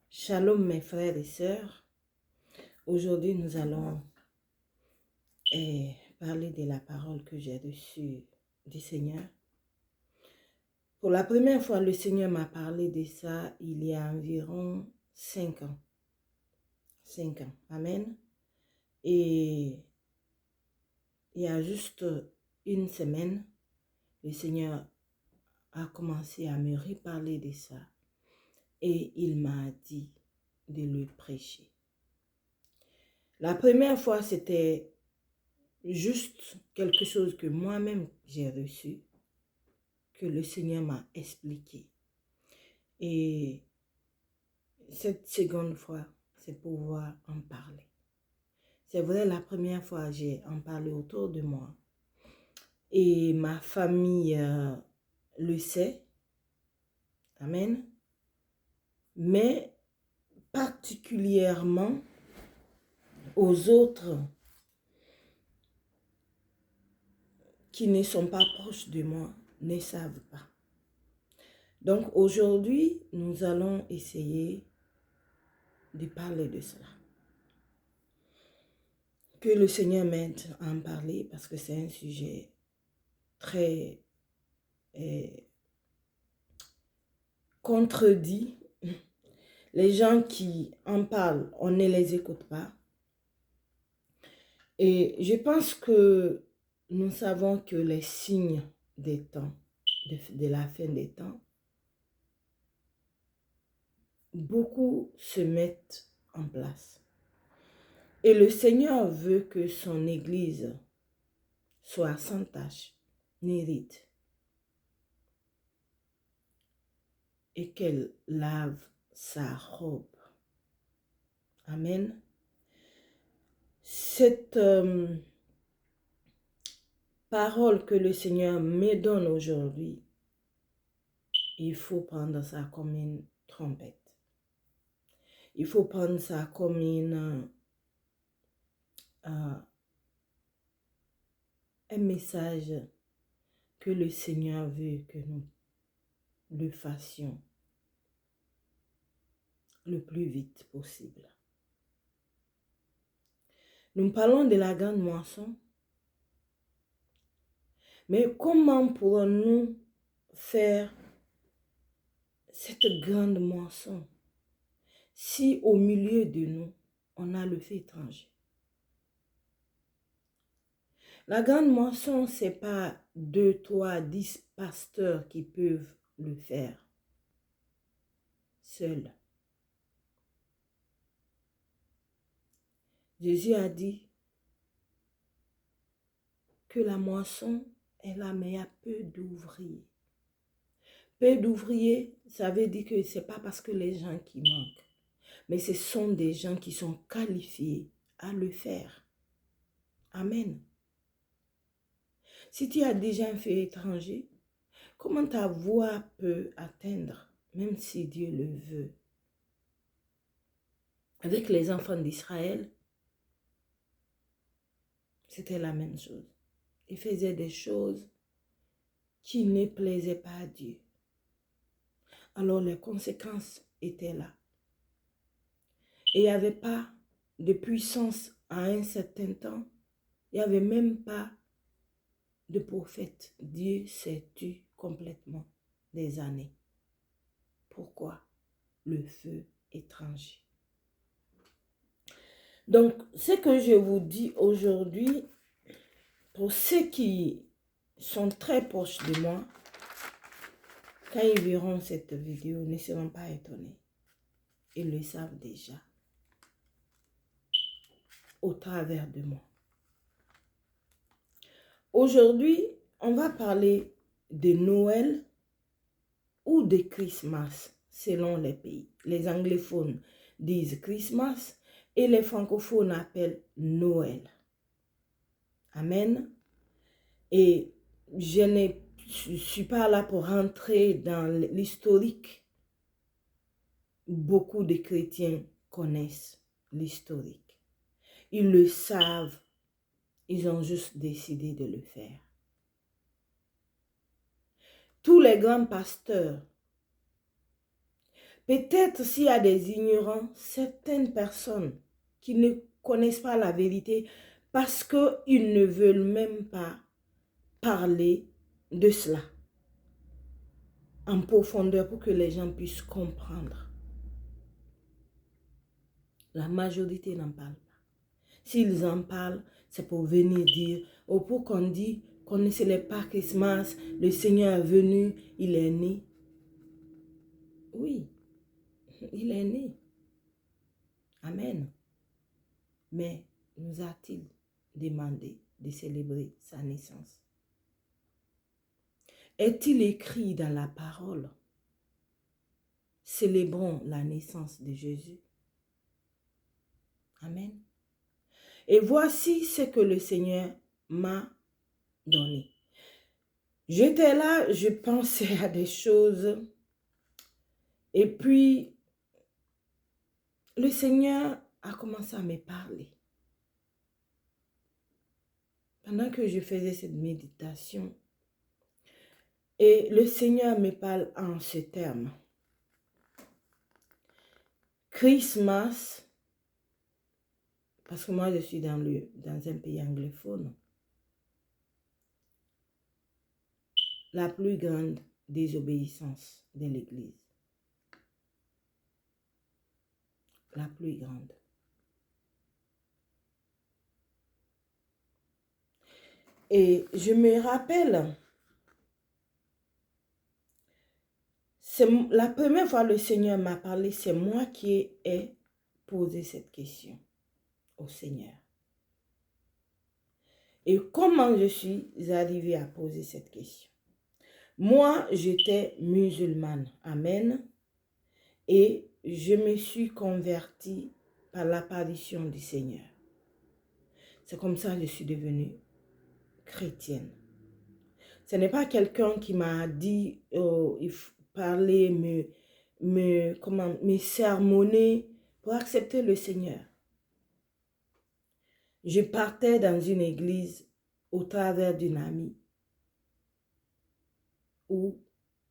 Shalom mes frères et sœurs. Aujourd'hui nous allons parler de la parole que j'ai reçue du Seigneur. Pour la première fois, le Seigneur m'a parlé de ça il y a environ 5 ans. 5 ans. Amen. Et il y a juste une semaine, le Seigneur a commencé à me reparler de ça. Et il m'a dit de le prêcher. La première fois, c'était juste quelque chose que moi-même j'ai reçu, que le Seigneur m'a expliqué. Et cette seconde fois, c'est pouvoir en parler. C'est vrai, la première fois, j'ai en parlé autour de moi. Et ma famille le sait. Amen. Mais particulièrement aux autres qui ne sont pas proches de moi ne savent pas. Donc aujourd'hui, nous allons essayer de parler de cela. Que le Seigneur m'aide à en parler parce que c'est un sujet très contredit. Les gens qui en parlent, on ne les écoute pas. Et je pense que nous savons que les signes des temps, de la fin des temps, beaucoup se mettent en place. Et le Seigneur veut que son Église soit sans tache, ni ride, et qu'elle lave sa robe. Amen. Cette parole que le Seigneur me donne aujourd'hui, il faut prendre ça comme une trompette. Il faut prendre ça comme un message que le Seigneur veut que nous le fassions le plus vite possible. Nous parlons de la grande moisson. Mais comment pourrons-nous faire cette grande moisson si au milieu de nous, on a le fait étranger? La grande moisson, ce n'est pas 2, 3, 10 pasteurs qui peuvent le faire seuls. Jésus a dit que la moisson est là, mais il y a peu d'ouvriers. Peu d'ouvriers, ça veut dire que ce n'est pas parce que les gens qui manquent, mais ce sont des gens qui sont qualifiés à le faire. Amen. Si tu as déjà un fait étranger, comment ta voix peut atteindre, même si Dieu le veut? Avec les enfants d'Israël, c'était la même chose. Ils faisaient des choses qui ne plaisaient pas à Dieu. Alors les conséquences étaient là. Et il n'y avait pas de puissance à un certain temps. Il n'y avait même pas de prophète. Dieu s'est tu complètement des années. Pourquoi? Le feu étranger. Donc, ce que je vous dis aujourd'hui, pour ceux qui sont très proches de moi, quand ils verront cette vidéo, ne seront pas étonnés. Ils le savent déjà, au travers de moi. Aujourd'hui, on va parler de Noël ou de Christmas, selon les pays. Les anglophones disent Christmas et les francophones appellent Noël. Amen. Et je ne suis pas là pour rentrer dans l'historique. Beaucoup de chrétiens connaissent l'historique. Ils le savent. Ils ont juste décidé de le faire. Tous les grands pasteurs, Peut-être s'il y a des ignorants, certaines personnes qui ne connaissent pas la vérité parce qu'ils ne veulent même pas parler de cela en profondeur pour que les gens puissent comprendre. La majorité n'en parle pas. S'ils en parlent, c'est pour venir dire, ou pour qu'on dise qu'on ne célèbre pas Christmas, le Seigneur est venu, il est né. Oui, il est né. Amen. Mais nous a-t-il demandé de célébrer sa naissance? Est-il écrit dans la parole? Célébrons la naissance de Jésus. Amen. Et voici ce que le Seigneur m'a donné. J'étais là, je pensais à des choses. Et puis, le Seigneur a commencé à me parler. Pendant que je faisais cette méditation, et le Seigneur me parle en ces termes. Christmas, parce que moi je suis dans un pays anglophone, la plus grande désobéissance de l'Église. La plus grande. Et je me rappelle, c'est la première fois que le Seigneur m'a parlé, c'est moi qui ai posé cette question au Seigneur. Et comment je suis arrivée à poser cette question? Moi, j'étais musulmane, amen, et je me suis convertie par l'apparition du Seigneur. C'est comme ça que je suis devenue chrétienne. Ce n'est pas quelqu'un qui m'a dit, il faut parler, me sermonner pour accepter le Seigneur. Je partais dans une église au travers d'une amie où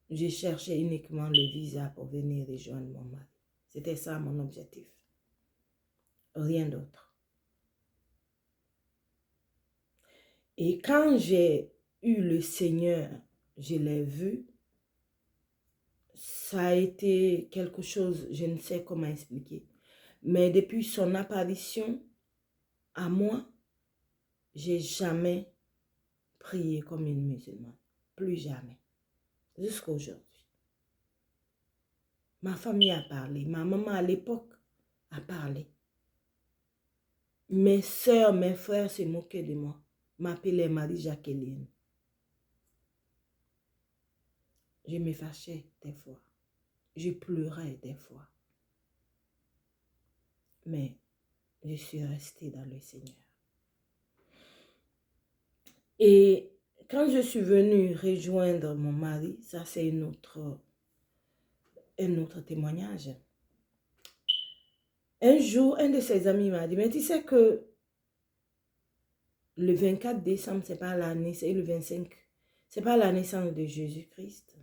je cherchais uniquement le visa pour venir rejoindre mon mari. C'était ça mon objectif. Rien d'autre. Et quand j'ai eu le Seigneur, je l'ai vu, ça a été quelque chose, je ne sais comment expliquer. Mais depuis son apparition à moi, j'ai jamais prié comme une musulmane. Plus jamais. Jusqu'à aujourd'hui. Ma famille a parlé. Ma maman à l'époque a parlé. Mes soeurs, mes frères se moquaient de moi. M'appelaient Marie-Jacqueline. Je me fâchais des fois. Je pleurais des fois. Mais je suis restée dans le Seigneur. Et quand je suis venue rejoindre mon mari, ça c'est un autre témoignage. Un jour, un de ses amis m'a dit, mais tu sais que le 24 décembre, c'est pas l'année, c'est le 25, c'est pas la naissance de Jésus-Christ.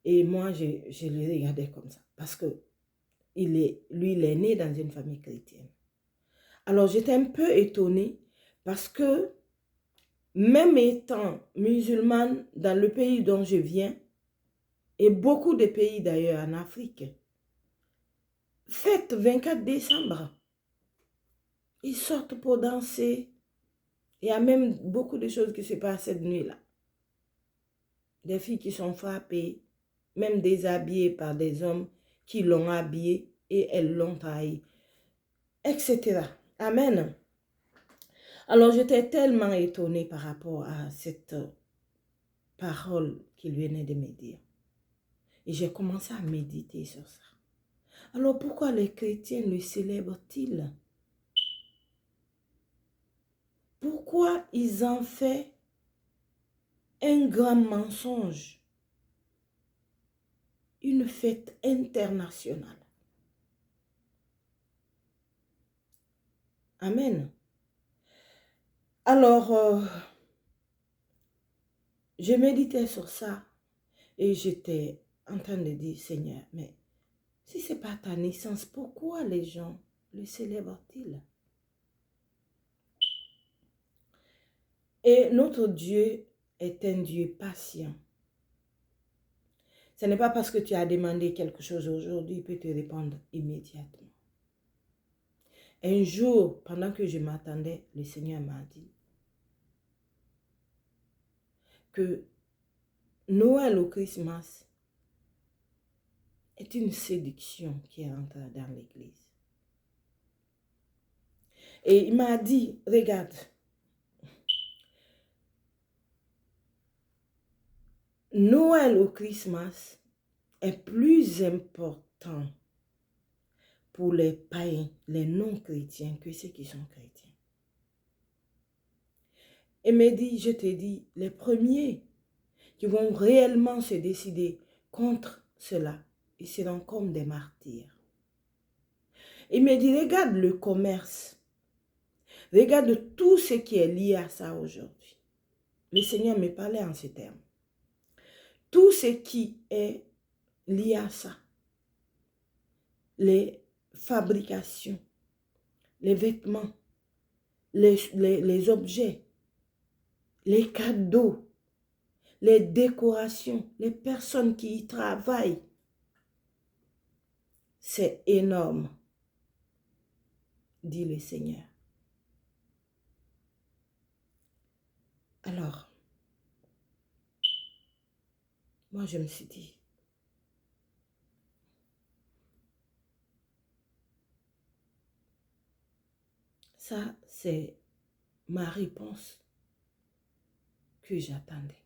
Et moi, je le regardais comme ça, parce que lui, il est né dans une famille chrétienne. Alors, j'étais un peu étonnée, parce que même étant musulmane dans le pays dont je viens, et beaucoup de pays d'ailleurs en Afrique, fête 24 décembre, ils sortent pour danser. Il y a même beaucoup de choses qui se passent cette nuit-là. Des filles qui sont frappées, même déshabillées par des hommes qui l'ont habillée et elles l'ont trahie, etc. Amen. Alors j'étais tellement étonnée par rapport à cette parole qu'il venait de me dire. Et j'ai commencé à méditer sur ça. Alors pourquoi les chrétiens le célèbrent-ils? Pourquoi ils en font un grand mensonge? Une fête internationale. Amen. Alors, je méditais sur ça et j'étais en train de dire, Seigneur, mais Si ce n'est pas ta naissance, pourquoi les gens le célèbrent-ils? Et notre Dieu est un Dieu patient. Ce n'est pas parce que tu as demandé quelque chose aujourd'hui, il peut te répondre immédiatement. Un jour, pendant que je m'attendais, le Seigneur m'a dit que Noël au Christmas est une séduction qui est entrée dans l'église. Et il m'a dit, regarde, Noël au Christmas est plus important pour les païens, les non-chrétiens, que ceux qui sont chrétiens. Et me dit, je te dis, les premiers qui vont réellement se décider contre cela, ils seront comme des martyrs. Il me dit, regarde le commerce, regarde tout ce qui est lié à ça aujourd'hui. Le Seigneur me parlait en ces termes. Tout ce qui est lié à ça, les fabrications, les vêtements, les objets, les cadeaux, les décorations, les personnes qui y travaillent, c'est énorme, dit le Seigneur. Alors, moi je me suis dit, ça c'est ma réponse que j'attendais.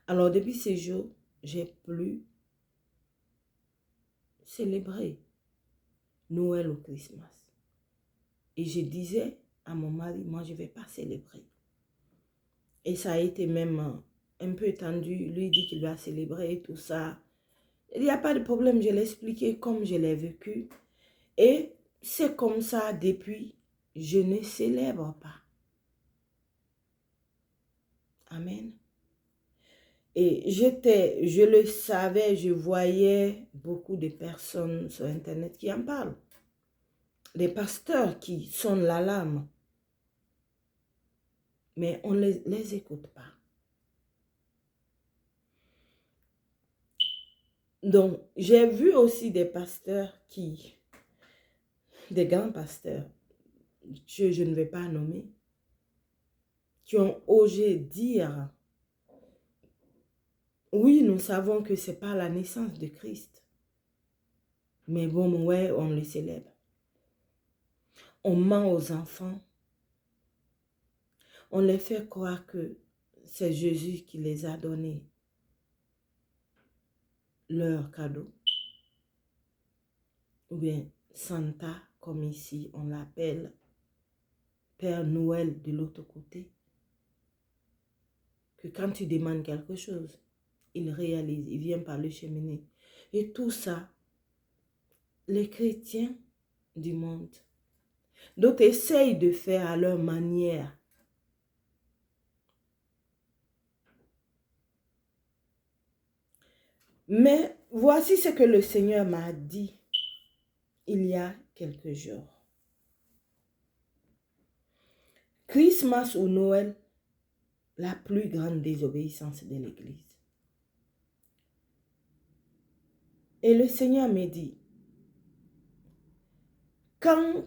Alors depuis ce jour, j'ai plus célébré Noël ou Christmas. Et je disais à mon mari, moi je ne vais pas célébrer. Et ça a été même un peu tendu. Lui dit qu'il va célébrer et tout ça. Il n'y a pas de problème, je l'ai expliqué comme je l'ai vécu. Et c'est comme ça depuis, je ne célèbre pas. Amen. Et je le savais, je voyais beaucoup de personnes sur Internet qui en parlent. Des pasteurs qui sonnent l'alarme. Mais on ne les écoute pas. Donc, j'ai vu aussi des pasteurs des grands pasteurs, je ne vais pas nommer, qui ont osé dire, oui, nous savons que ce n'est pas la naissance de Christ. Mais bon, ouais, on le célèbre. On ment aux enfants. On les fait croire que c'est Jésus qui les a donné leur cadeau. Ou bien Santa, comme ici on l'appelle, Père Noël de l'autre côté. Que quand tu demandes quelque chose, il réalise, il vient par le cheminée. Et tout ça, les chrétiens du monde, d'autres essayent de faire à leur manière. Mais voici ce que le Seigneur m'a dit il y a quelques jours. Christmas ou Noël, la plus grande désobéissance de l'Église. Et le Seigneur me dit, quand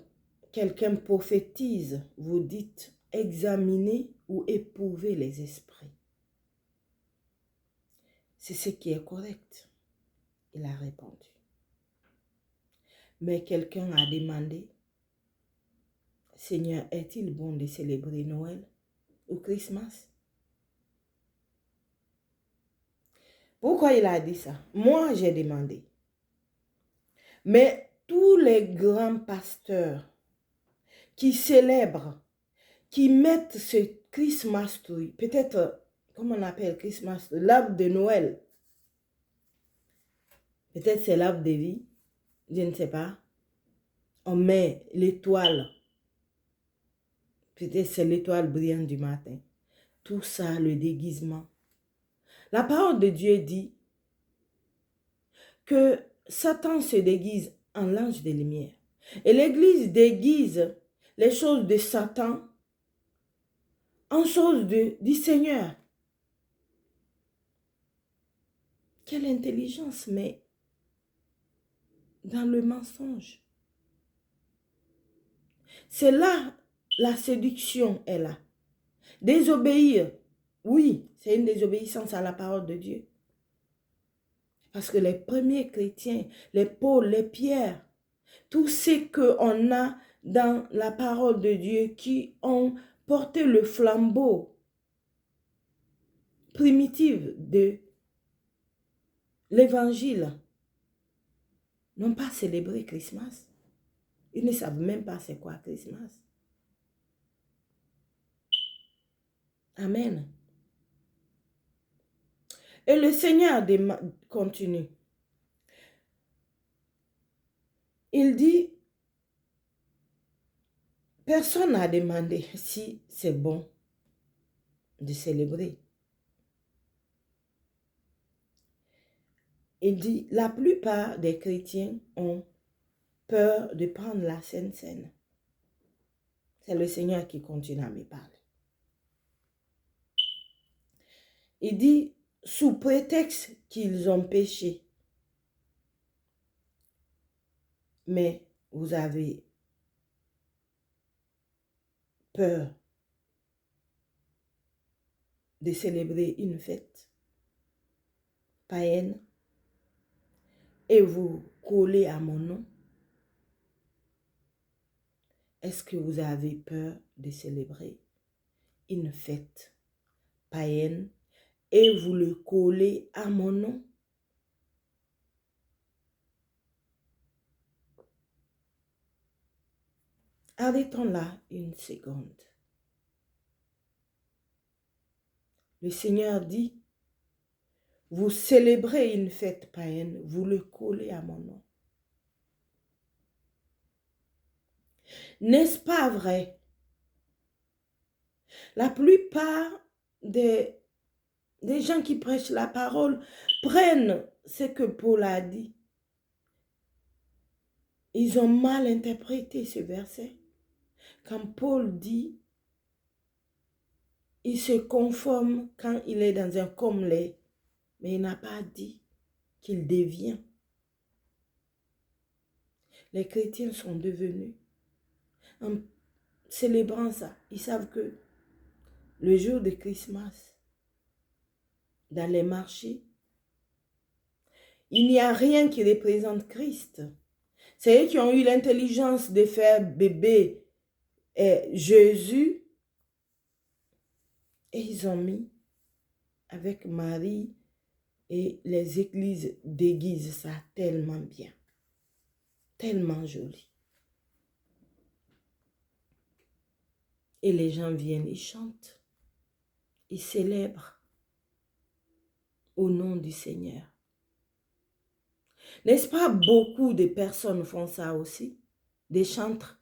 quelqu'un prophétise, vous dites examinez ou éprouvez les esprits. C'est ce qui est correct. Il a répondu. Mais quelqu'un a demandé, Seigneur, est-il bon de célébrer Noël ou Christmas? Pourquoi il a dit ça? Moi, j'ai demandé. Mais tous les grands pasteurs qui célèbrent, qui mettent ce Christmas tree, peut-être, comment on appelle Christmas, l'arbre de Noël. Peut-être c'est l'arbre de vie, je ne sais pas. On met l'étoile. Peut-être c'est l'étoile brillante du matin. Tout ça, le déguisement. La parole de Dieu dit que Satan se déguise en l'ange de lumière. Et l'Église déguise les choses de Satan en choses du Seigneur. Quelle intelligence, mais dans le mensonge. C'est là la séduction est là. Désobéir, oui, c'est une désobéissance à la parole de Dieu. Parce que les premiers chrétiens, les Paul, les Pierre, tout ce qu'on a dans la parole de Dieu qui ont porté le flambeau primitif de l'évangile, n'ont pas célébré Christmas. Ils ne savent même pas c'est quoi Christmas. Amen. Et le Seigneur continue. Il dit, personne n'a demandé si c'est bon de célébrer. Il dit, la plupart des chrétiens ont peur de prendre la Sainte Seine. C'est le Seigneur qui continue à me parler. Il dit, sous prétexte qu'ils ont péché, mais vous avez peur de célébrer une fête païenne et vous collez à mon nom. Est-ce que vous avez peur de célébrer une fête païenne et vous le collez à mon nom? Arrêtons là une seconde. Le Seigneur dit, vous célébrez une fête païenne, vous le collez à mon nom. N'est-ce pas vrai? La plupart des gens qui prêchent la parole prennent ce que Paul a dit. Ils ont mal interprété ce verset. Quand Paul dit, il se conforme quand il est dans un comme-les, mais il n'a pas dit qu'il devient. Les chrétiens sont devenus, en célébrant ça, ils savent que le jour de Christmas, dans les marchés, il n'y a rien qui représente Christ. C'est eux qui ont eu l'intelligence de faire bébé Jésus. Et ils ont mis avec Marie et les églises déguisent ça tellement bien. Tellement joli. Et les gens viennent, ils chantent. Ils célèbrent au nom du Seigneur. N'est-ce pas beaucoup de personnes font ça aussi? Des chantres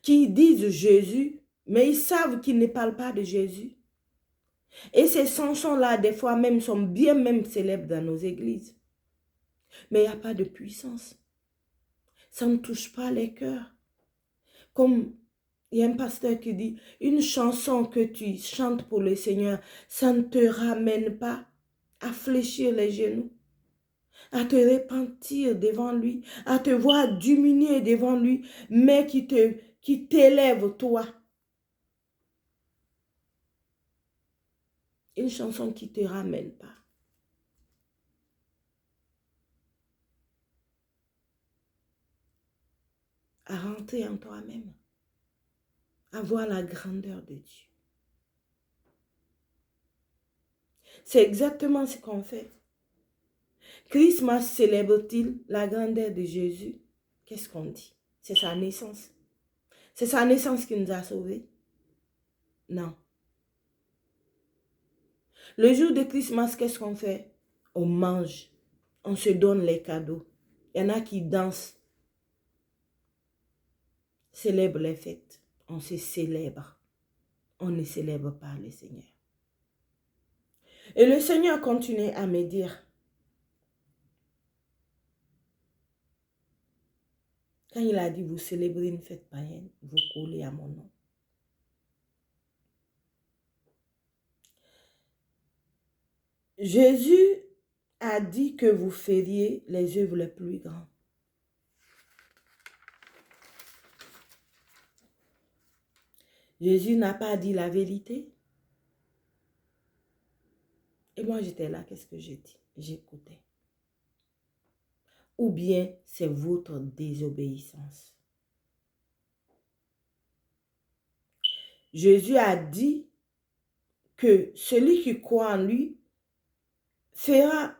qui disent Jésus, mais ils savent qu'ils ne parlent pas de Jésus. Et ces chansons-là, des fois même, sont bien même célèbres dans nos églises. Mais il n'y a pas de puissance. Ça ne touche pas les cœurs. Comme il y a un pasteur qui dit, une chanson que tu chantes pour le Seigneur, ça ne te ramène pas à fléchir les genoux, à te repentir devant lui, à te voir diminuer devant lui, mais qui t'élève toi. Une chanson qui ne te ramène pas. À rentrer en toi-même, à voir la grandeur de Dieu. C'est exactement ce qu'on fait. Christmas célèbre-t-il la grandeur de Jésus? Qu'est-ce qu'on dit? C'est sa naissance. C'est sa naissance qui nous a sauvés? Non. Le jour de Christmas, qu'est-ce qu'on fait? On mange. On se donne les cadeaux. Il y en a qui dansent. Célèbrent les fêtes. On se célèbre. On ne célèbre pas le Seigneur. Et le Seigneur continue à me dire, Quand il a dit, vous célébrez une fête païenne, vous collez à mon nom. Jésus a dit que vous feriez les œuvres les plus grandes. Jésus n'a pas dit la vérité. Et moi, j'étais là, qu'est-ce que j'ai dit? J'écoutais. Ou bien c'est votre désobéissance. Jésus a dit que celui qui croit en lui fera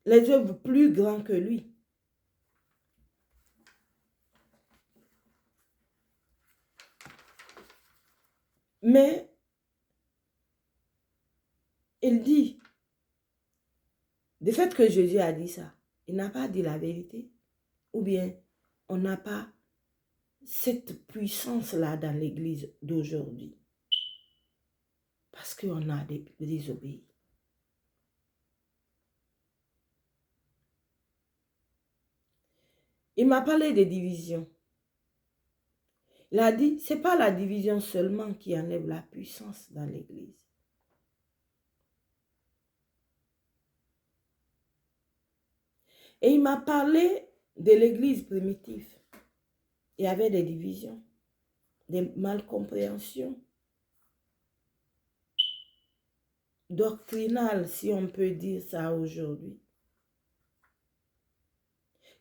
les œuvres plus grandes que lui. Mais il dit, du fait que Jésus a dit ça, il n'a pas dit la vérité, ou bien on n'a pas cette puissance-là dans l'église d'aujourd'hui, parce qu'on a désobéi. Il m'a parlé des divisions. Il a dit, ce n'est pas la division seulement qui enlève la puissance dans l'église. Et il m'a parlé de l'église primitive. Il y avait des divisions, des malcompréhensions, doctrinales, si on peut dire ça aujourd'hui.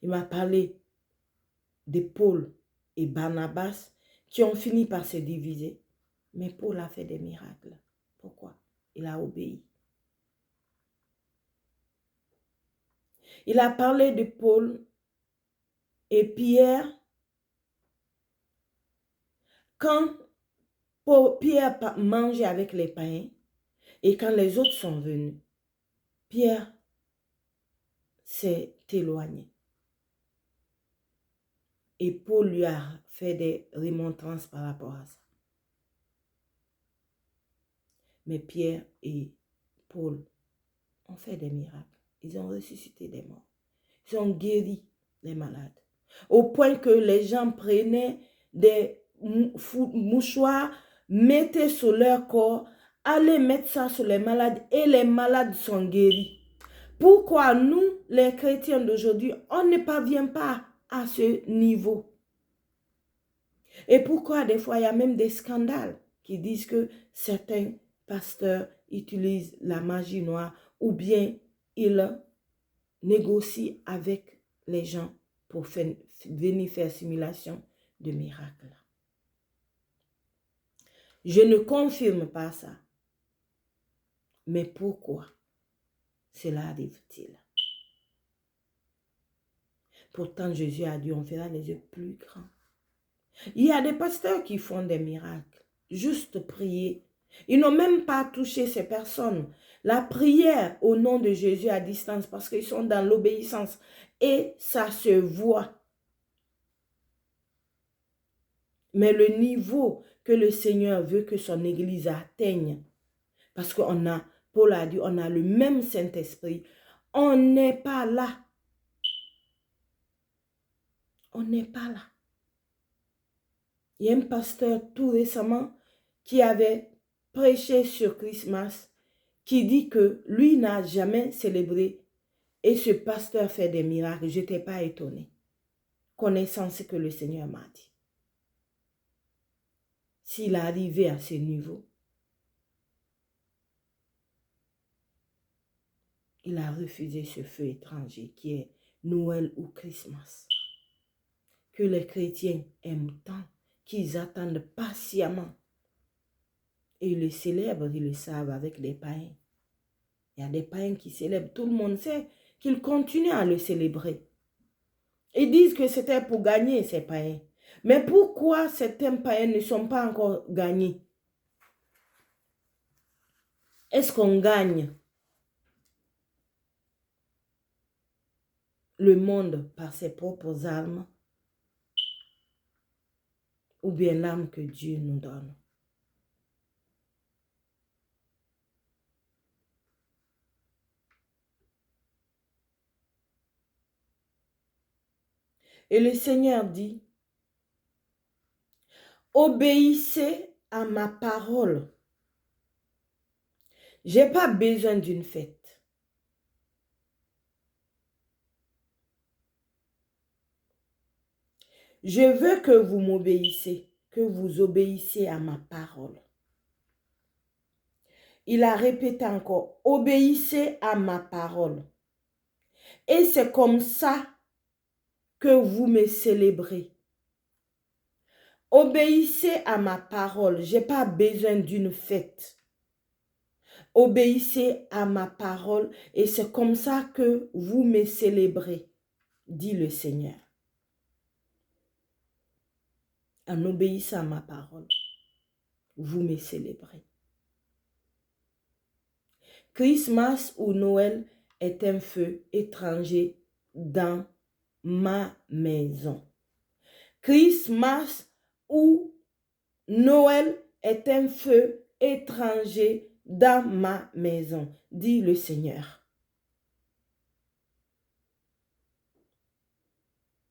Il m'a parlé de Paul et Barnabas qui ont fini par se diviser. Mais Paul a fait des miracles. Pourquoi? Il a obéi. Il a parlé de Paul et Pierre. Quand Pierre mangeait avec les païens et quand les autres sont venus, Pierre s'est éloigné. Et Paul lui a fait des remontrances par rapport à ça. Mais Pierre et Paul ont fait des miracles. Ils ont ressuscité des morts. Ils ont guéri les malades. Au point que les gens prenaient des mouchoirs, mettaient sur leur corps, allaient mettre ça sur les malades et les malades sont guéris. Pourquoi nous, les chrétiens d'aujourd'hui, on ne parvient pas à ce niveau? Et pourquoi des fois il y a même des scandales qui disent que certains pasteurs utilisent la magie noire ou bien ils négocient avec les gens pour venir faire simulation de miracles. Je ne confirme pas ça. Mais pourquoi cela arrive-t-il? Pourtant, Jésus a dit, on fera les œuvres plus grands. Il y a des pasteurs qui font des miracles, juste prier. Ils n'ont même pas touché ces personnes. La prière au nom de Jésus à distance parce qu'ils sont dans l'obéissance et ça se voit. Mais le niveau que le Seigneur veut que son Église atteigne, parce qu'on a, Paul a dit, on a le même Saint-Esprit, on n'est pas là. On n'est pas là. Il y a un pasteur tout récemment qui avait prêché sur Christmas, qui dit que lui n'a jamais célébré et ce pasteur fait des miracles. Je n'étais pas étonnée, connaissant ce que le Seigneur m'a dit. S'il est arrivé à ce niveau, il a refusé ce feu étranger qui est Noël ou Christmas. Que les chrétiens aiment tant, qu'ils attendent patiemment. Et ils le célèbrent, ils le savent avec des païens. Il y a des païens qui célèbrent, tout le monde sait qu'ils continuent à le célébrer. Ils disent que c'était pour gagner ces païens. Mais pourquoi certains païens ne sont pas encore gagnés? Est-ce qu'on gagne le monde par ses propres armes? Ou bien l'arme que Dieu nous donne? Et le Seigneur dit, obéissez à ma parole. Je n'ai pas besoin d'une fête. Je veux que vous m'obéissez, que vous obéissiez à ma parole. Il a répété encore, obéissez à ma parole. Et c'est comme ça que vous me célébrez. Obéissez à ma parole. Je n'ai pas besoin d'une fête. Obéissez à ma parole et c'est comme ça que vous me célébrez, dit le Seigneur. En obéissant à ma parole, vous me célébrez. Christmas ou Noël est un feu étranger dans ma maison. Christmas ou Noël est un feu étranger dans ma maison, dit le Seigneur.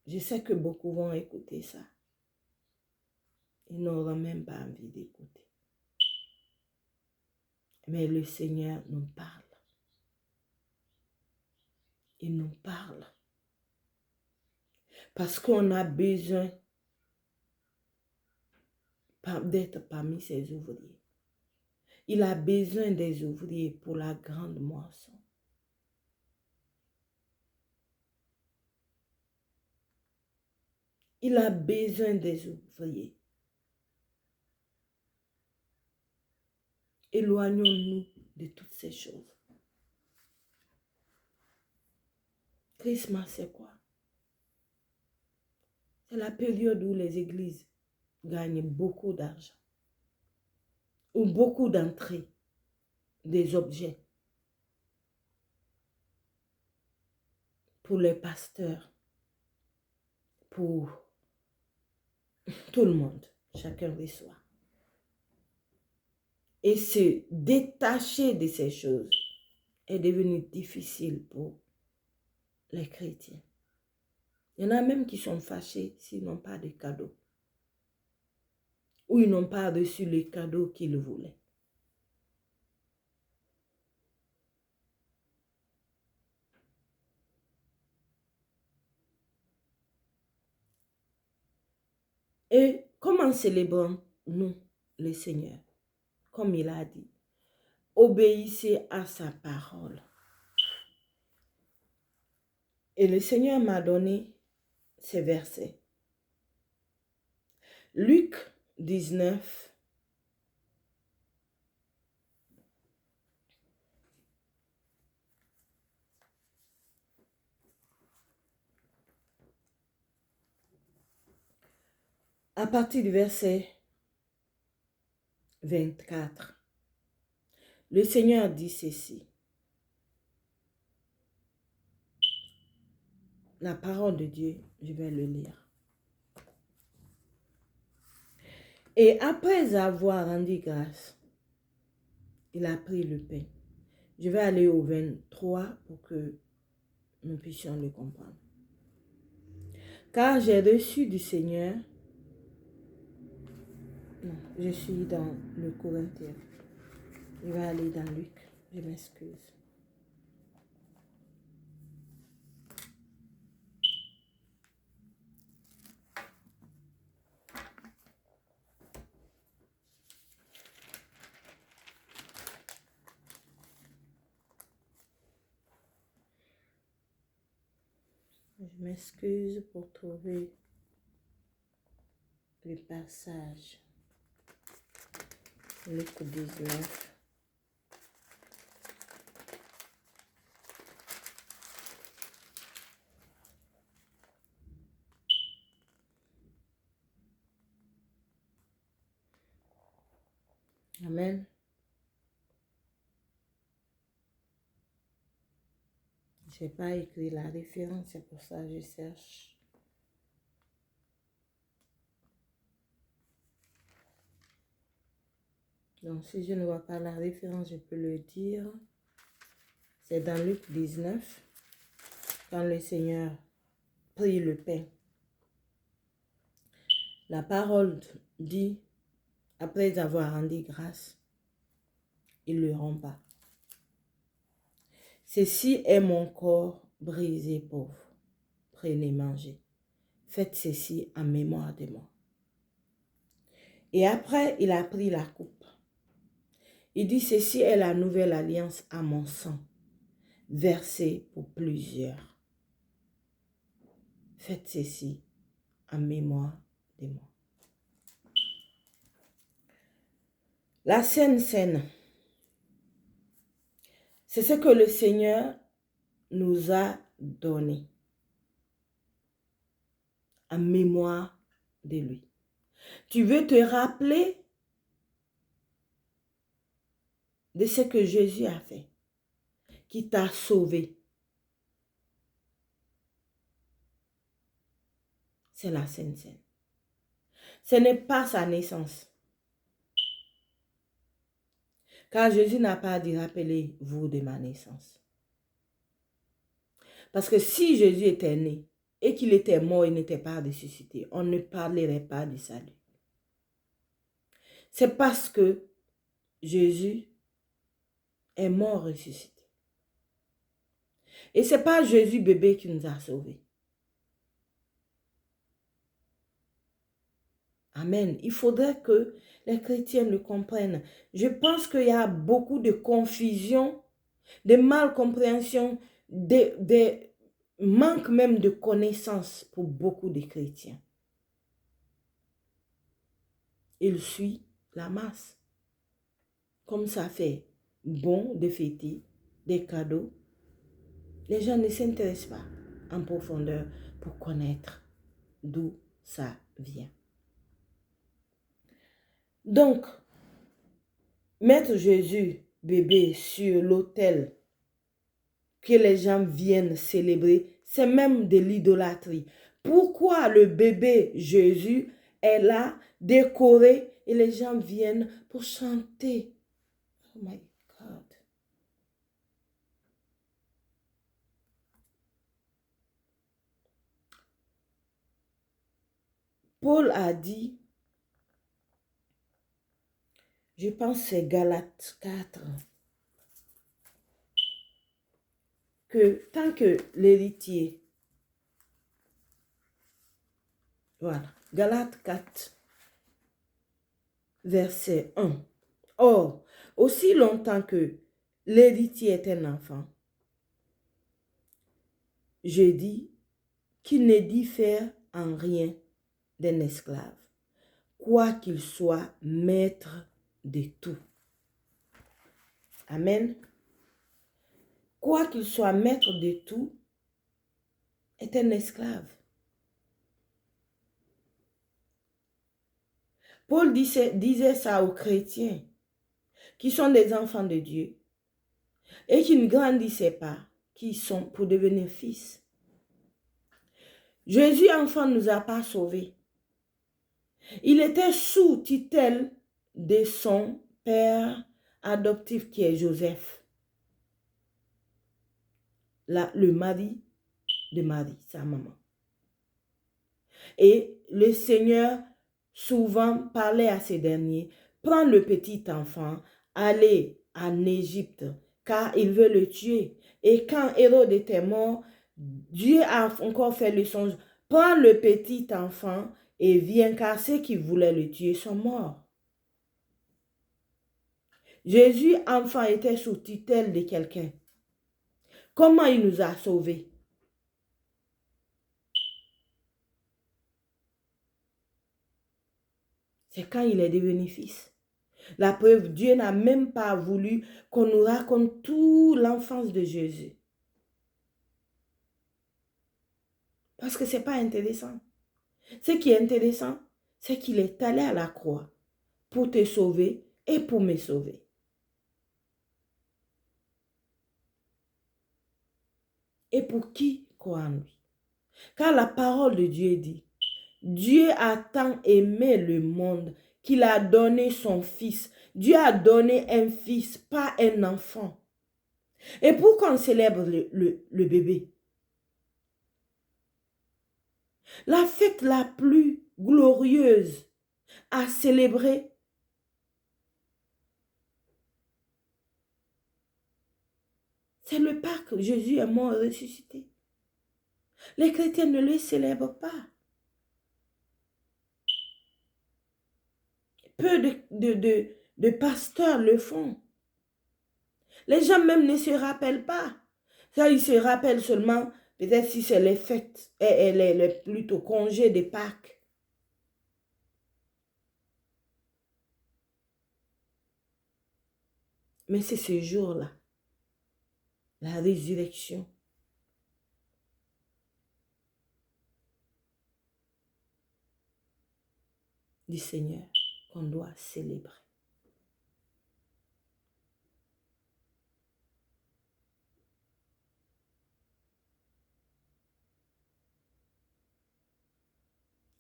Je sais que beaucoup vont écouter ça. Ils n'auront même pas envie d'écouter. Mais le Seigneur nous parle. Il nous parle. Parce qu'on a besoin d'être parmi ses ouvriers. Il a besoin des ouvriers pour la grande moisson. Il a besoin des ouvriers. Éloignons-nous de toutes ces choses. Christmas, c'est quoi? C'est la période où les églises gagnent beaucoup d'argent. Ou beaucoup d'entrées des objets pour les pasteurs, pour tout le monde, chacun reçoit. Et se détacher de ces choses est devenu difficile pour les chrétiens. Il y en a même qui sont fâchés s'ils n'ont pas de cadeaux. Ou ils n'ont pas reçu les cadeaux qu'ils voulaient. Et comment célébrons-nous le Seigneur? Comme il a dit, obéissez à sa parole. Et le Seigneur m'a donné ces versets. Luc 19, à partir du verset 24, le Seigneur dit ceci. La parole de Dieu, je vais le lire. Et après avoir rendu grâce, il a pris le pain. Je vais aller au 23 pour que nous puissions le comprendre. Car j'ai reçu du Seigneur. Non, je suis dans le Corinthiens. Je vais aller dans Luc. Je m'excuse. Je m'excuse pour trouver le passage. Luc 19. Amen. Je n'ai pas écrit la référence, c'est pour ça que je cherche. Donc, si je ne vois pas la référence, je peux le dire. C'est dans Luc 19, quand le Seigneur prit le pain. La parole dit, après avoir rendu grâce, il ne le rend pas. Ceci est mon corps brisé pour vous. Prenez, mangez. Faites ceci en mémoire de moi. Et après, il a pris la coupe. Il dit, ceci est la nouvelle alliance à mon sang, versée pour plusieurs. Faites ceci en mémoire de moi. La Sainte Seine, c'est ce que le Seigneur nous a donné en mémoire de lui. Tu veux te rappeler de ce que Jésus a fait, qui t'a sauvé. C'est la Sainte Seine. Ce n'est pas sa naissance. Car Jésus n'a pas dit, rappelez-vous de ma naissance. Parce que si Jésus était né et qu'il était mort, il n'était pas ressuscité, on ne parlerait pas du salut. C'est parce que Jésus est mort ressuscité. Et ce n'est pas Jésus bébé qui nous a sauvés. Amen. Il faudrait que les chrétiens le comprennent. Je pense qu'il y a beaucoup de confusion, de malcompréhension, de manque même de connaissances pour beaucoup de chrétiens. Ils suivent la masse. Comme ça fait bon de fêter des cadeaux, les gens ne s'intéressent pas en profondeur pour connaître d'où ça vient. Donc, mettre Jésus bébé sur l'autel que les gens viennent célébrer, c'est même de l'idolâtrie. Pourquoi le bébé Jésus est là, décoré, et les gens viennent pour chanter? Oh my God. Paul a dit, je pense que c'est Galates 4, que tant que l'héritier, voilà, Galates 4, verset 1. Or, aussi longtemps que l'héritier est un enfant, je dis qu'il ne diffère en rien d'un esclave, quoi qu'il soit maître de tout. Amen. Quoi qu'il soit maître de tout, est un esclave. Paul disait ça aux chrétiens qui sont des enfants de Dieu et qui ne grandissaient pas, qui sont pour devenir fils. Jésus, enfant, ne nous a pas sauvés. Il était sous tutelle de son père adoptif qui est Joseph, le mari de Marie, sa maman. Et le Seigneur souvent parlait à ces derniers, prends le petit enfant, allez en Égypte, car il veut le tuer. Et quand Hérode était mort, Dieu a encore fait le songe, prends le petit enfant et viens, car ceux qui voulaient le tuer sont morts. Jésus, enfant, était sous tutelle de quelqu'un. Comment il nous a sauvés? C'est quand il est devenu fils. La preuve, Dieu n'a même pas voulu qu'on nous raconte toute l'enfance de Jésus. Parce que ce n'est pas intéressant. Ce qui est intéressant, c'est qu'il est allé à la croix pour te sauver et pour me sauver. Et pour qui croit en lui? Car la parole de Dieu dit, Dieu a tant aimé le monde qu'il a donné son fils. Dieu a donné un fils, pas un enfant. Et pourquoi on célèbre le bébé? La fête la plus glorieuse à célébrer. C'est le Pâques, Jésus est mort et ressuscité. Les chrétiens ne le célèbrent pas. Peu de pasteurs le font. Les gens même ne se rappellent pas. Ça, ils se rappellent seulement, peut-être si c'est les fêtes, et plutôt congés de Pâques. Mais c'est ce jour-là, la résurrection. Du Seigneur qu'on doit célébrer.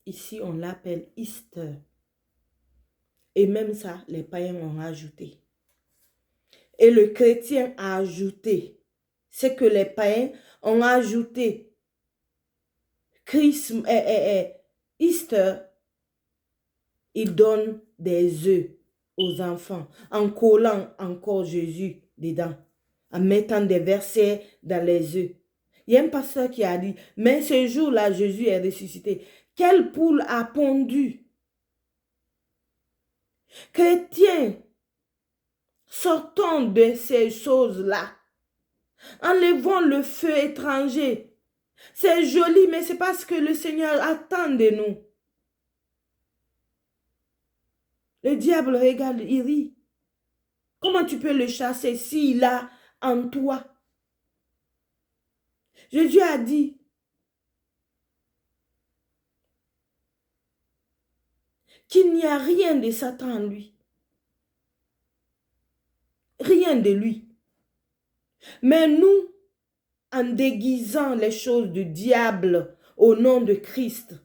Ici, on l'appelle Easter. Et même ça, les païens ont ajouté. Et le chrétien a ajouté. C'est que les païens ont ajouté. Easter, il donne des œufs aux enfants en collant encore Jésus dedans, en mettant des versets dans les œufs. Il y a un pasteur qui a dit, mais ce jour-là, Jésus est ressuscité. Quelle poule a pondu? Chrétiens, sortons de ces choses-là. Enlevons le feu étranger. C'est joli, mais c'est parce que le Seigneur attend de nous. Le diable regarde, il rit. Comment tu peux le chasser s'il a en toi? Jésus a dit, qu'il n'y a rien de Satan en lui. Rien de lui. Mais nous, en déguisant les choses du diable au nom de Christ,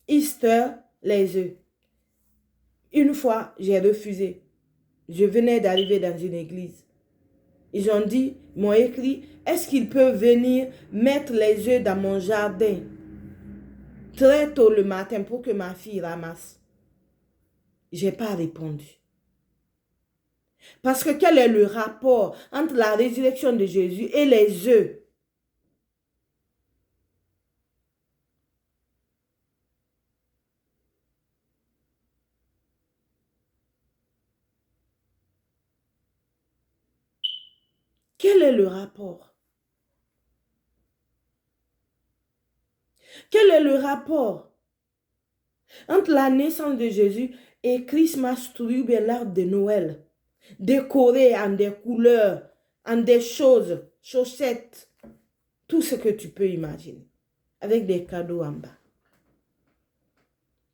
Easter, les œufs. Une fois, j'ai refusé. Je venais d'arriver dans une église. Ils ont dit, m'ont écrit, est-ce qu'ils peuvent venir mettre les œufs dans mon jardin très tôt le matin pour que ma fille ramasse? Je n'ai pas répondu. Parce que quel est le rapport entre la résurrection de Jésus et les œufs? Quel est le rapport? Quel est le rapport entre la naissance de Jésus et Christmas tree, l'arbre de Noël, décoré en des couleurs, en des choses, chaussettes, tout ce que tu peux imaginer, avec des cadeaux en bas.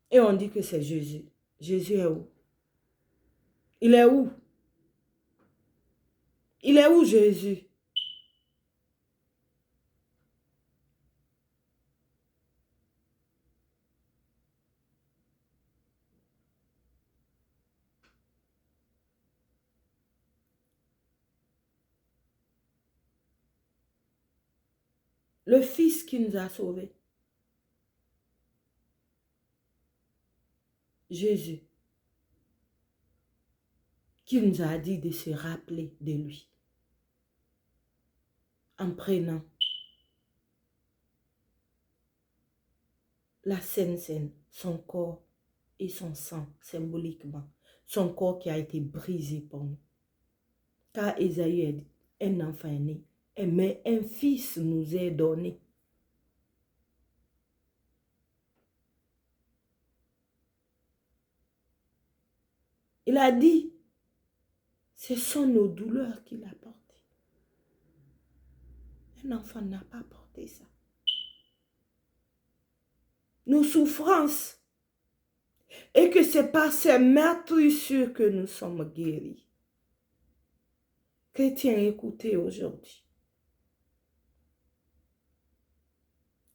Et on dit que c'est Jésus. Jésus est où? Il est où? Il est où Jésus? Le Fils qui nous a sauvés. Jésus. Qui nous a dit de se rappeler de lui. En prenant la Sainte Seine, son corps et son sang, symboliquement. Son corps qui a été brisé pour nous. Car Ésaïe a dit, un enfant est né, mais un fils nous est donné. Il a dit, ce sont nos douleurs qu'il a portées. Un enfant n'a pas porté ça. Nos souffrances. Et que c'est par ces meurtrissures que nous sommes guéris. Chrétiens, écoutez aujourd'hui.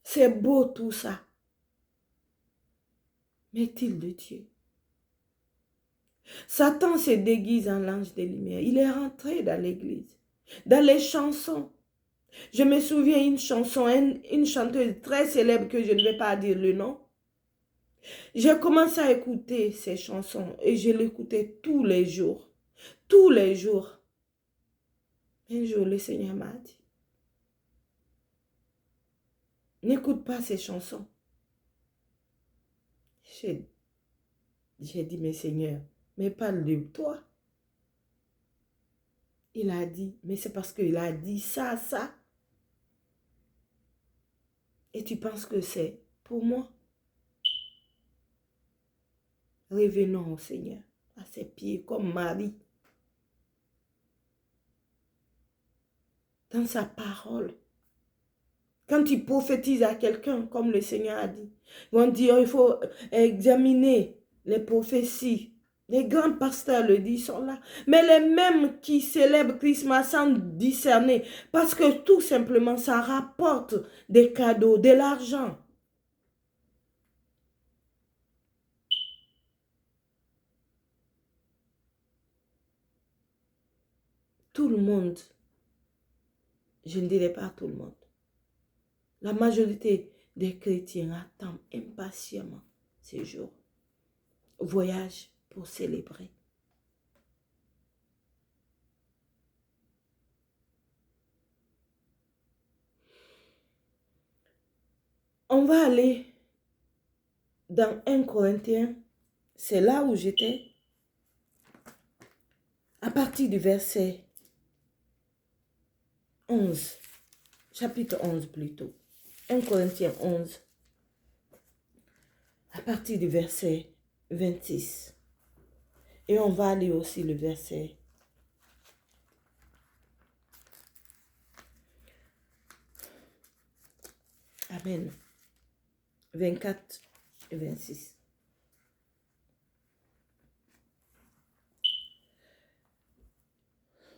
C'est beau tout ça. Mais est-il de Dieu? Satan se déguise en l'ange des lumières. Il est rentré dans l'église, dans les chansons. Je me souviens une chanson, une chanteuse très célèbre que je ne vais pas dire le nom. J'ai commencé à écouter ces chansons et je l'écoutais tous les jours. Tous les jours. Un jour, le Seigneur m'a dit, n'écoute pas ces chansons. J'ai dit, mais Seigneur, mais parle de toi. Il a dit, mais c'est parce qu'il a dit ça, ça. Et tu penses que c'est pour moi? Revenons au Seigneur, à ses pieds, comme Marie. Dans sa parole. Quand tu prophétises à quelqu'un, comme le Seigneur a dit, ils vont dire, il faut examiner les prophéties. Les grands pasteurs le disent, sont là. Mais les mêmes qui célèbrent Christmas sans discerner, parce que tout simplement, ça rapporte des cadeaux, de l'argent. Tout le monde, je ne dirais pas tout le monde, la majorité des chrétiens attendent impatiemment ces jours. Voyage pour célébrer. On va aller dans 1 Corinthiens, c'est là où j'étais, à partir du verset 11, chapitre 11 plutôt. 1 Corinthiens 11, à partir du verset 26. Et on va aller aussi le verset. Amen. 24 et 26.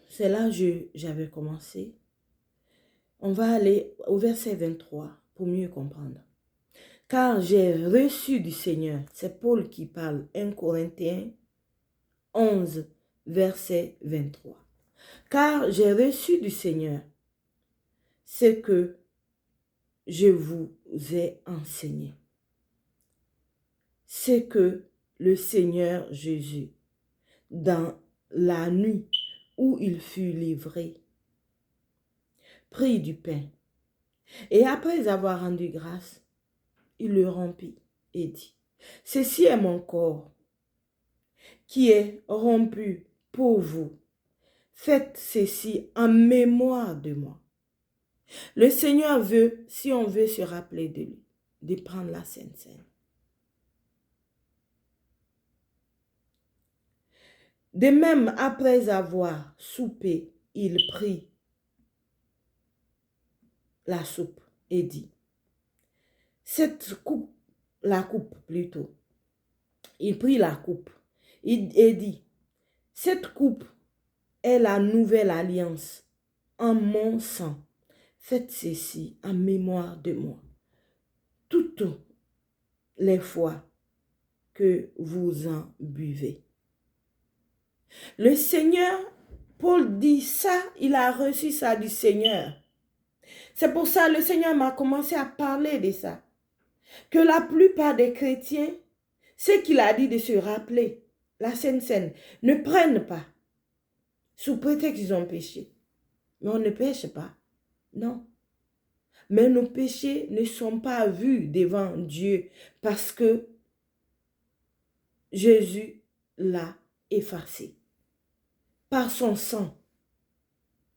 C'est là que j'avais commencé. On va aller au verset 23 pour mieux comprendre. Car j'ai reçu du Seigneur, c'est Paul qui parle, 1 Corinthiens 11, verset 23. Car j'ai reçu du Seigneur ce que je vous ai enseigné. C'est que le Seigneur Jésus, dans la nuit où il fut livré, prit du pain. Et après avoir rendu grâce, il le rompit et dit, ceci est mon corps qui est rompu pour vous. Faites ceci en mémoire de moi. Le Seigneur veut, si on veut se rappeler de lui, de prendre la Sainte Seine. De même, après avoir soupé, il prit la soupe et dit, cette coupe, la coupe plutôt, il prit la coupe et dit, cette coupe est la nouvelle alliance en mon sang. Faites ceci en mémoire de moi. Toutes les fois que vous en buvez. Le Seigneur, Paul dit ça, il a reçu ça du Seigneur. C'est pour ça que le Seigneur m'a commencé à parler de ça. Que la plupart des chrétiens, ce qu'il a dit de se rappeler, la Sainte Seine, ne prennent pas, sous prétexte qu'ils ont péché. Mais on ne pêche pas, non. Mais nos péchés ne sont pas vus devant Dieu parce que Jésus l'a effacé par son sang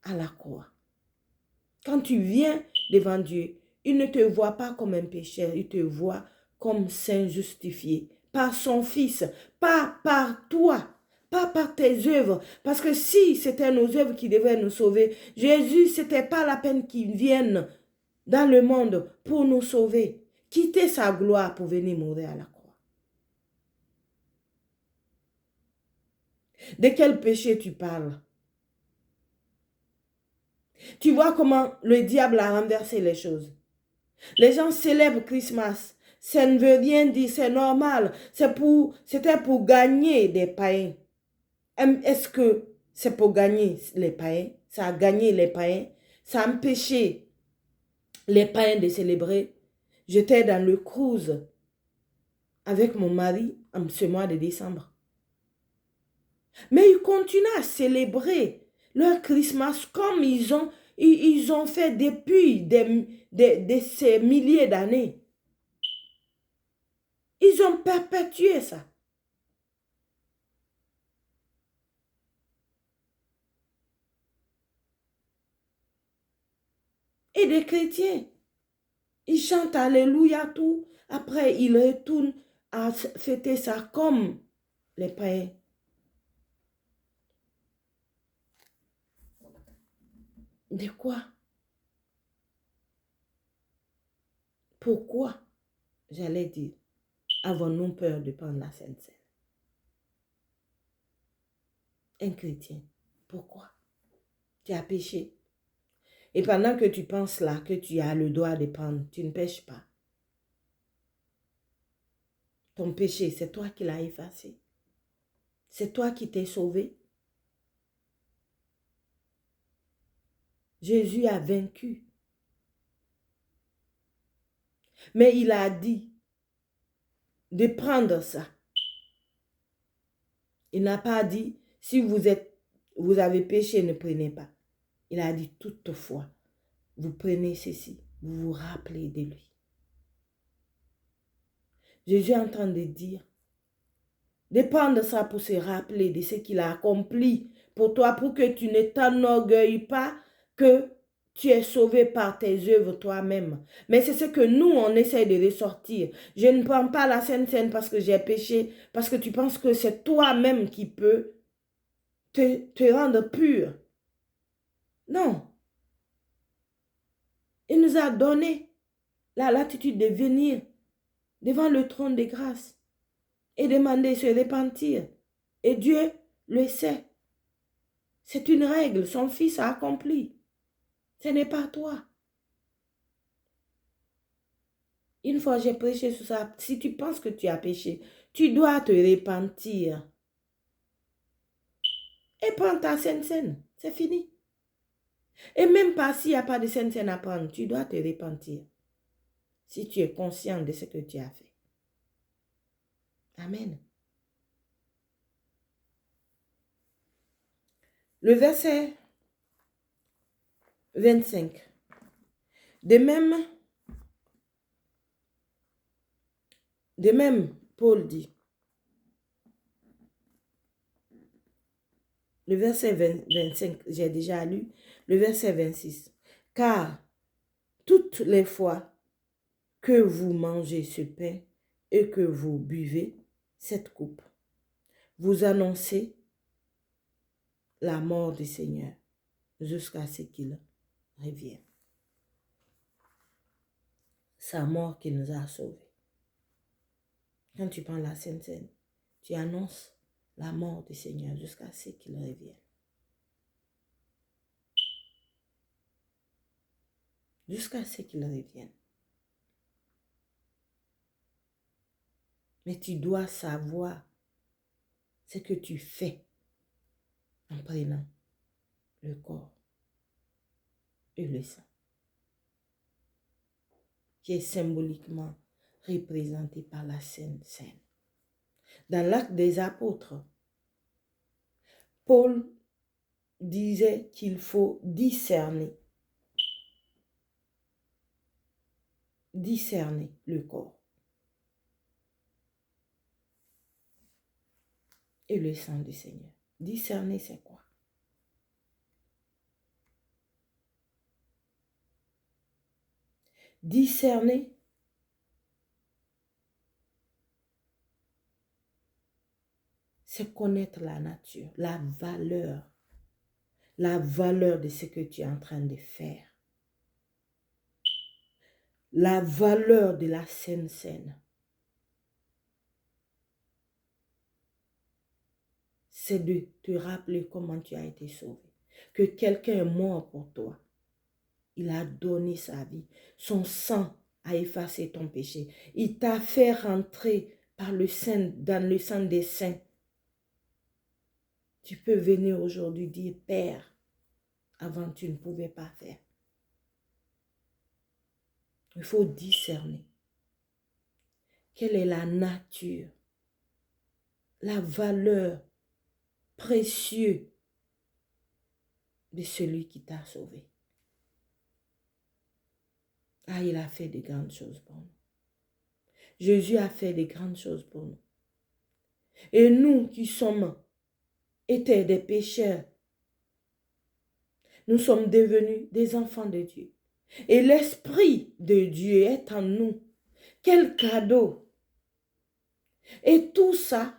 à la croix. Quand tu viens devant Dieu, il ne te voit pas comme un pécheur, il te voit comme saint justifié par son Fils, pas par toi, pas par tes œuvres. Parce que si c'était nos œuvres qui devaient nous sauver, Jésus, ce n'était pas la peine qu'il vienne dans le monde pour nous sauver, quitter sa gloire pour venir mourir à la croix. De quel péché tu parles? Tu vois comment le diable a renversé les choses. Les gens célèbrent Christmas. Ça ne veut rien dire, c'est normal. C'était pour gagner des païens. Est-ce que c'est pour gagner les païens? Ça a gagné les païens. Ça empêchait les païens de célébrer. J'étais dans le cruise avec mon mari en ce mois de décembre. Mais ils continuent à célébrer leur Christmas comme ils ont fait depuis ces milliers d'années. Ils ont perpétué ça. Et des chrétiens, ils chantent Alléluia tout. Après, ils retournent à fêter ça comme les païens. De quoi? Pourquoi, j'allais dire, avons-nous peur de prendre la Sainte Seine? Un chrétien, pourquoi? Tu as péché. Et pendant que tu penses là, que tu as le droit de prendre, tu ne pêches pas. Ton péché, c'est toi qui l'as effacé. C'est toi qui t'es sauvé. Jésus a vaincu. Mais il a dit de prendre ça. Il n'a pas dit, si vous avez péché, ne prenez pas. Il a dit, toutefois, vous prenez ceci, vous vous rappelez de lui. Jésus est en train de dire, de prendre ça pour se rappeler de ce qu'il a accompli pour toi, pour que tu ne t'enorgueilles pas que tu es sauvé par tes œuvres toi-même. Mais c'est ce que nous, on essaie de ressortir. Je ne prends pas la Sainte Seine parce que j'ai péché, parce que tu penses que c'est toi-même qui peux te rendre pur. Non. Il nous a donné la latitude de venir devant le trône de grâce et demander de se repentir. Et Dieu le sait. C'est une règle, son Fils a accompli. Ce n'est pas toi. Une fois j'ai prêché sur ça, si tu penses que tu as péché, tu dois te repentir. Et prends ta Sainte Seine, c'est fini. Et même pas s'il n'y a pas de Sainte Seine à prendre, tu dois te repentir. Si tu es conscient de ce que tu as fait. Amen. Le verset 25. De même, Paul dit, le verset 25, j'ai déjà lu, le verset 26. Car toutes les fois que vous mangez ce pain et que vous buvez cette coupe, vous annoncez la mort du Seigneur jusqu'à ce qu'il revienne. Sa mort qui nous a sauvés. Quand tu prends la Sainte Seine, tu annonces la mort du Seigneur jusqu'à ce qu'il revienne. Jusqu'à ce qu'il revienne. Mais tu dois savoir ce que tu fais en prenant le corps et le sang, qui est symboliquement représenté par la Sainte Seine. Dans l'Acte des Apôtres, Paul disait qu'il faut discerner le corps et le sang du Seigneur. Discerner, c'est quoi? Discerner, c'est connaître la nature, la valeur de ce que tu es en train de faire. La valeur de la Sainte Seine. C'est de te rappeler comment tu as été sauvé. Que quelqu'un est mort pour toi. Il a donné sa vie. Son sang a effacé ton péché. Il t'a fait rentrer dans le sang des saints. Tu peux venir aujourd'hui dire, Père, avant tu ne pouvais pas faire. Il faut discerner quelle est la nature, la valeur précieuse de celui qui t'a sauvé. Ah, il a fait de grandes choses pour nous. Jésus a fait de grandes choses pour nous. Et nous qui étaient des pécheurs, nous sommes devenus des enfants de Dieu. Et l'Esprit de Dieu est en nous. Quel cadeau! Et tout ça,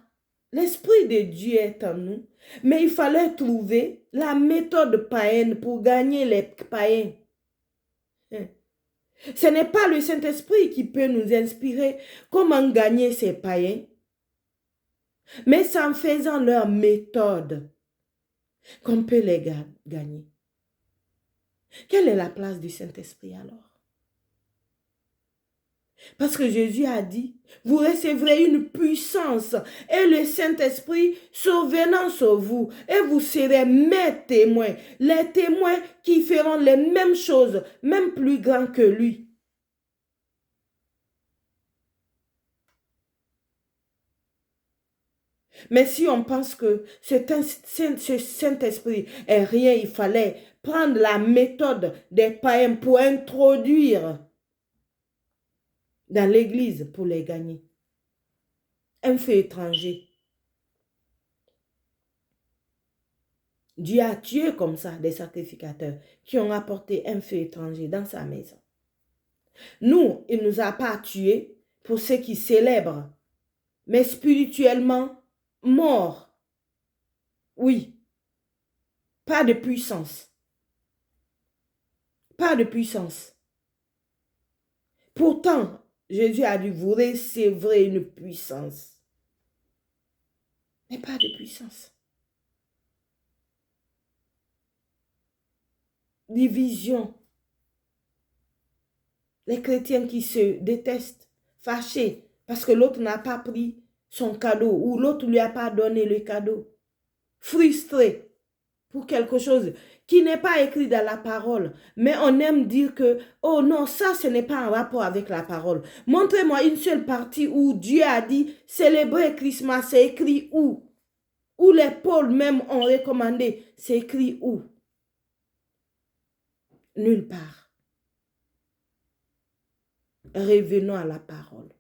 l'Esprit de Dieu est en nous. Mais il fallait trouver la méthode païenne pour gagner les païens. Ce n'est pas le Saint-Esprit qui peut nous inspirer comment gagner ces païens. Mais c'est en faisant leur méthode qu'on peut les gagner. Quelle est la place du Saint-Esprit alors? Parce que Jésus a dit, vous recevrez une puissance et le Saint-Esprit survenant sur vous et vous serez mes témoins, les témoins qui feront les mêmes choses, même plus grands que lui. Mais si on pense que ce Saint-Esprit est rien, il fallait prendre la méthode des païens pour introduire dans l'église pour les gagner. Un feu étranger. Dieu a tué comme ça des sacrificateurs qui ont apporté un feu étranger dans sa maison. Nous, il ne nous a pas tués pour ceux qui célèbrent, mais spirituellement morts. Oui, pas de puissance. Pas de puissance. Pourtant, Jésus a dit, vous recevrez une puissance. Mais pas de puissance. Division. Les chrétiens qui se détestent, fâchés, parce que l'autre n'a pas pris son cadeau ou l'autre ne lui a pas donné le cadeau. Frustrés pour quelque chose qui n'est pas écrit dans la parole. Mais on aime dire que, oh non, ça, ce n'est pas en rapport avec la parole. Montrez-moi une seule partie où Dieu a dit, célébrer Christmas, c'est écrit où? Où les pôles même ont recommandé, c'est écrit où? Nulle part. Revenons à la parole.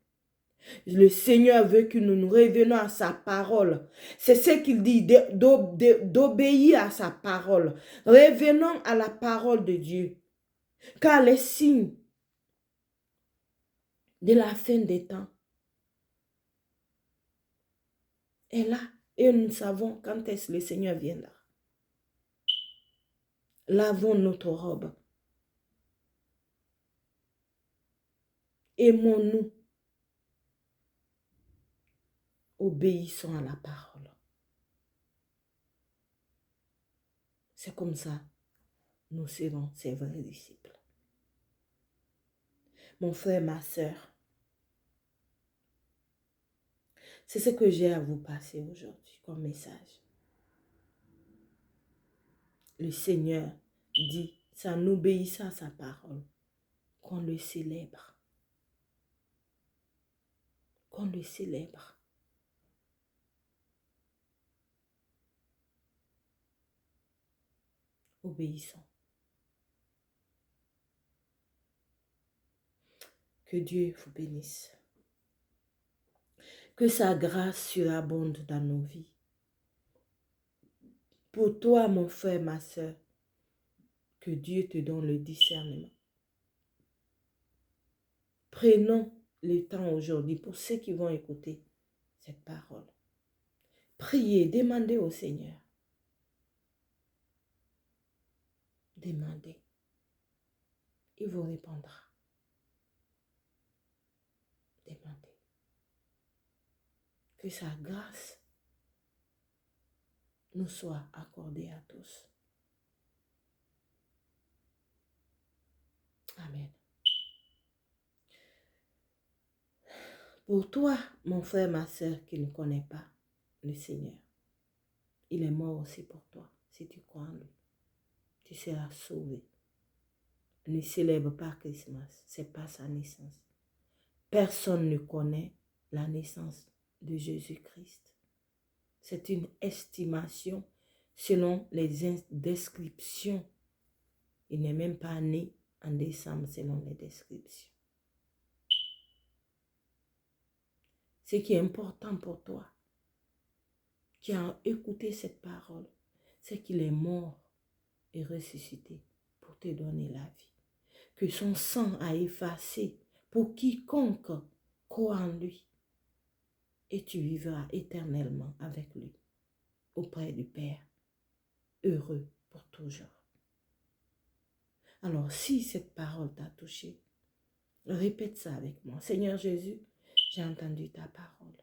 Le Seigneur veut que nous nous revenions à sa parole. C'est ce qu'il dit, d'obéir à sa parole. Revenons à la parole de Dieu. Car les signes de la fin des temps est là. Et nous savons quand est-ce que le Seigneur viendra. Lavons notre robe. Aimons-nous. Obéissons à la parole. C'est comme ça, nous serons ses vrais disciples. Mon frère, ma soeur, c'est ce que j'ai à vous passer aujourd'hui comme message. Le Seigneur dit, c'est en obéissant à sa parole qu'on le célèbre. Qu'on le célèbre. Obéissons. Que Dieu vous bénisse. Que sa grâce surabonde dans nos vies. Pour toi, mon frère, ma soeur, que Dieu te donne le discernement. Prenons le temps aujourd'hui pour ceux qui vont écouter cette parole. Priez, demandez au Seigneur. Demandez. Il vous répondra. Demandez. Que sa grâce nous soit accordée à tous. Amen. Pour toi, mon frère, ma soeur qui ne connaît pas le Seigneur, il est mort aussi pour toi. Si tu crois en lui, tu seras sauvé. ne célèbre pas Christmas. Ce n'est pas sa naissance. Personne ne connaît la naissance de Jésus-Christ. C'est une estimation selon les descriptions. Il n'est même pas né en décembre selon les descriptions. Ce qui est important pour toi, qui a écouté cette parole, c'est qu'il est mort et ressuscité pour te donner la vie. Que son sang a effacé pour quiconque croit en lui. Et tu vivras éternellement avec lui, auprès du Père, heureux pour toujours. Alors, si cette parole t'a touché, répète ça avec moi. Seigneur Jésus, j'ai entendu ta parole.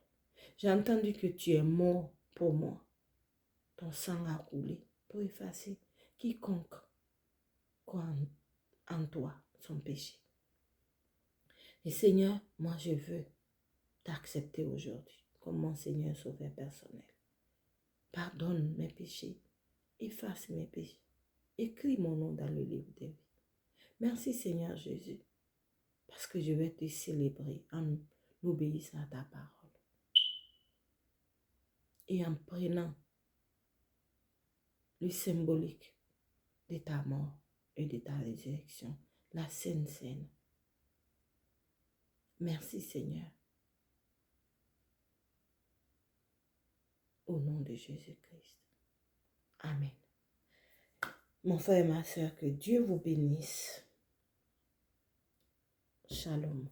J'ai entendu que tu es mort pour moi. Ton sang a coulé pour effacer quiconque croit en toi son péché. Et Seigneur, moi je veux t'accepter aujourd'hui comme mon Seigneur sauveur personnel. Pardonne mes péchés, efface mes péchés, écris mon nom dans le livre de vie. Merci Seigneur Jésus, parce que je vais te célébrer en obéissant à ta parole et en prenant le symbolique de ta mort et de ta résurrection, la Sainte Seine. Merci Seigneur. Au nom de Jésus-Christ. Amen. Mon frère et ma soeur, que Dieu vous bénisse. Shalom.